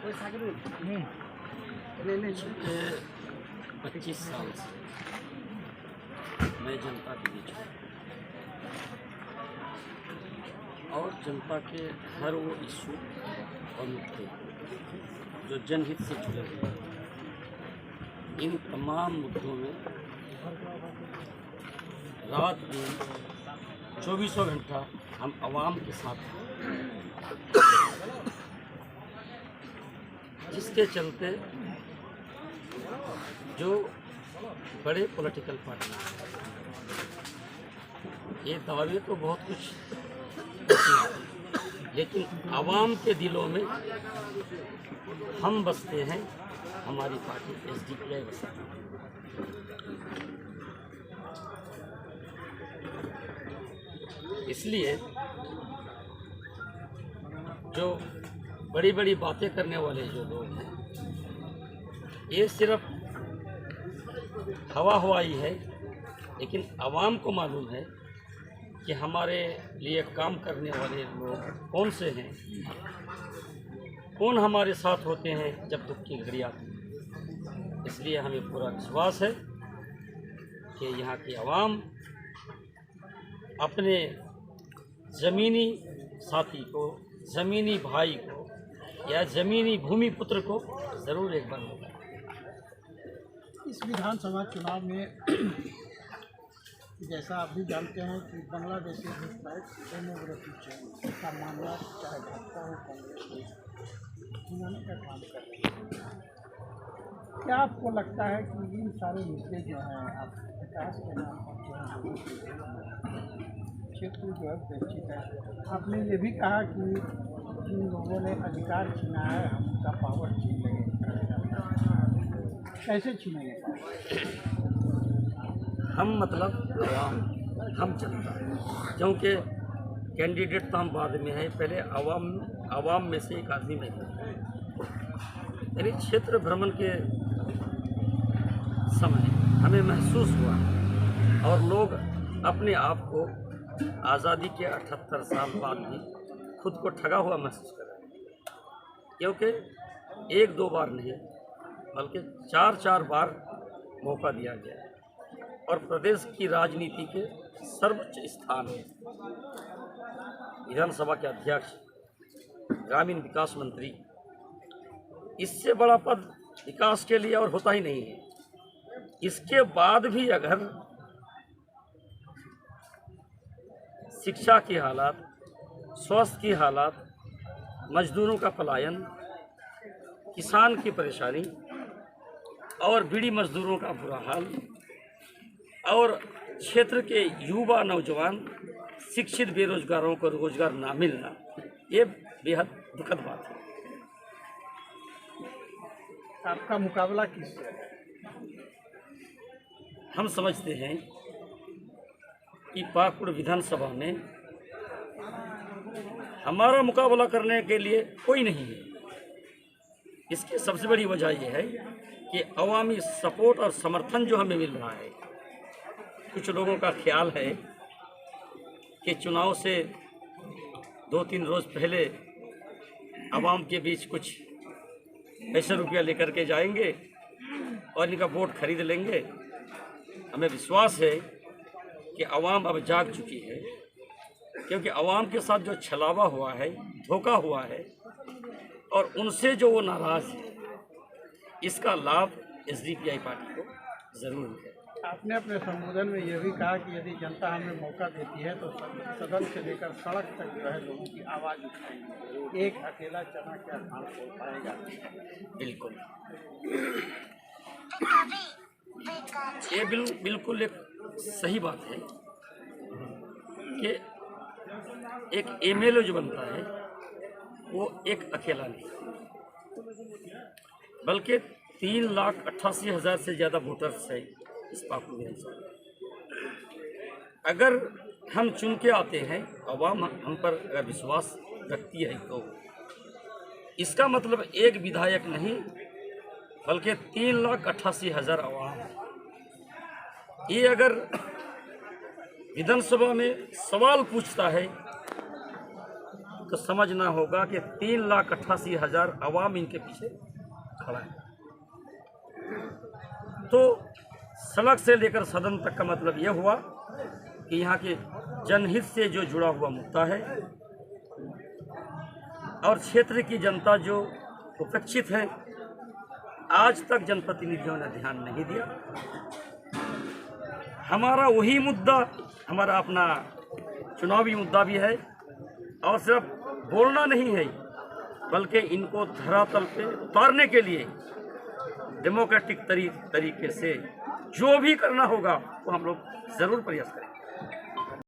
पिछले 25 साल से मैं जनता के बीच हूँ और जनता के हर वो इशू और मुद्दे जो जनहित से जुड़े हुए हैं, इन तमाम मुद्दों में रात दिन 24 घंटा हम आवाम के साथ हैं, जिसके चलते जो बड़े पॉलिटिकल पार्टी ये दावे तो बहुत कुछ, लेकिन आवाम के दिलों में हम बसते हैं, हमारी पार्टी SDPI बसती है। इसलिए जो बड़ी बड़ी बातें करने वाले जो लोग हैं, ये सिर्फ हवा हवाई है, लेकिन आवाम को मालूम है कि हमारे लिए काम करने वाले लोग कौन से हैं, कौन हमारे साथ होते हैं जब दुख की घड़ी आती है। इसलिए हमें पूरा विश्वास है कि यहाँ की आवाम अपने ज़मीनी साथी को, ज़मीनी भाई को या ज़मीनी भूमि पुत्र को ज़रूर एक बार होगा। इस विधानसभा चुनाव में जैसा आप भी जानते हैं कि बांग्लादेशी घुसपैठ डेमोग्राफी चेंज का मामला, चाहे भाजपा हो कांग्रेस हो, सुनाने का काम कर रहे हैं। क्या आपको लगता है कि इन सारे मुद्दे जो हैं, आप विकास के नाम पर जो है क्षेत्र जो है वंचित है। आपने ये भी कहा कि जिन लोगों ने अधिकार छीना है हम उनका पावर छीन लेंगे। कैसे छीनेंगे? हम मतलब आवाम, हम जनता, क्योंकि कैंडिडेट तो हम बाद में है, पहले आवाम में से एक आदमी में है। यानी क्षेत्र भ्रमण के समय हमें महसूस हुआ और लोग अपने आप को आज़ादी के 78 साल बाद भी खुद को ठगा हुआ महसूस कर रहे हैं, क्योंकि एक दो बार नहीं बल्कि 4 बार मौका दिया गया है और प्रदेश की राजनीति के सर्वोच्च स्थान में विधानसभा के अध्यक्ष, ग्रामीण विकास मंत्री, इससे बड़ा पद विकास के लिए और होता ही नहीं है। इसके बाद भी अगर शिक्षा की हालात, स्वास्थ्य की हालात, मजदूरों का पलायन, किसान की परेशानी और बीड़ी मजदूरों का बुरा हाल और क्षेत्र के युवा नौजवान शिक्षित बेरोजगारों को रोजगार ना मिलना, ये बेहद दुखद बात है। आपका मुकाबला किससे है? हम समझते हैं कि पाकुड़ विधानसभा में हमारा मुकाबला करने के लिए कोई नहीं है। इसकी सबसे बड़ी वजह यह है कि अवामी सपोर्ट और समर्थन जो हमें मिल रहा है। कुछ लोगों का ख्याल है कि चुनाव से 2-3 रोज़ पहले आवाम के बीच कुछ पैसे रुपया लेकर के जाएंगे और इनका वोट खरीद लेंगे। हमें विश्वास है कि आवाम अब जाग चुकी है, क्योंकि आवाम के साथ जो छलावा हुआ है, धोखा हुआ है और उनसे जो वो नाराज़ है, इसका लाभ SDPI पार्टी को ज़रूर है। आपने अपने संबोधन में यह भी कहा कि यदि जनता हमें मौका देती है तो सदन से लेकर सड़क तक जो है लोगों की आवाज़ उठाएंगे। एक अकेला चना क्या धान खोल पाएगा? बिल्कुल, ये बिल्कुल एक सही बात है कि एक MLA जो बनता है वो एक अकेला नहीं, बल्कि 3,88,000 से ज़्यादा वोटर्स है इस पाकुड़ विधानसभा। अगर हम चुन के आते हैं, आवाम हम पर अगर विश्वास रखती है, तो इसका मतलब एक विधायक नहीं बल्कि 3,88,000 आवाम है। ये अगर विधानसभा में सवाल पूछता है तो समझना होगा कि 3,88,000 अवाम इनके पीछे खड़ा है। तो सड़क से लेकर सदन तक का मतलब यह हुआ कि यहाँ के जनहित से जो जुड़ा हुआ मुद्दा है और क्षेत्र की जनता जो उपेक्षित है, आज तक जनप्रतिनिधियों ने ध्यान नहीं दिया। हमारा वही मुद्दा, हमारा अपना चुनावी मुद्दा भी है और सिर्फ बोलना नहीं है, बल्कि इनको धरातल पे उतारने के लिए डेमोक्रेटिक तरीके से जो भी करना होगा वो हम लोग ज़रूर प्रयास करेंगे।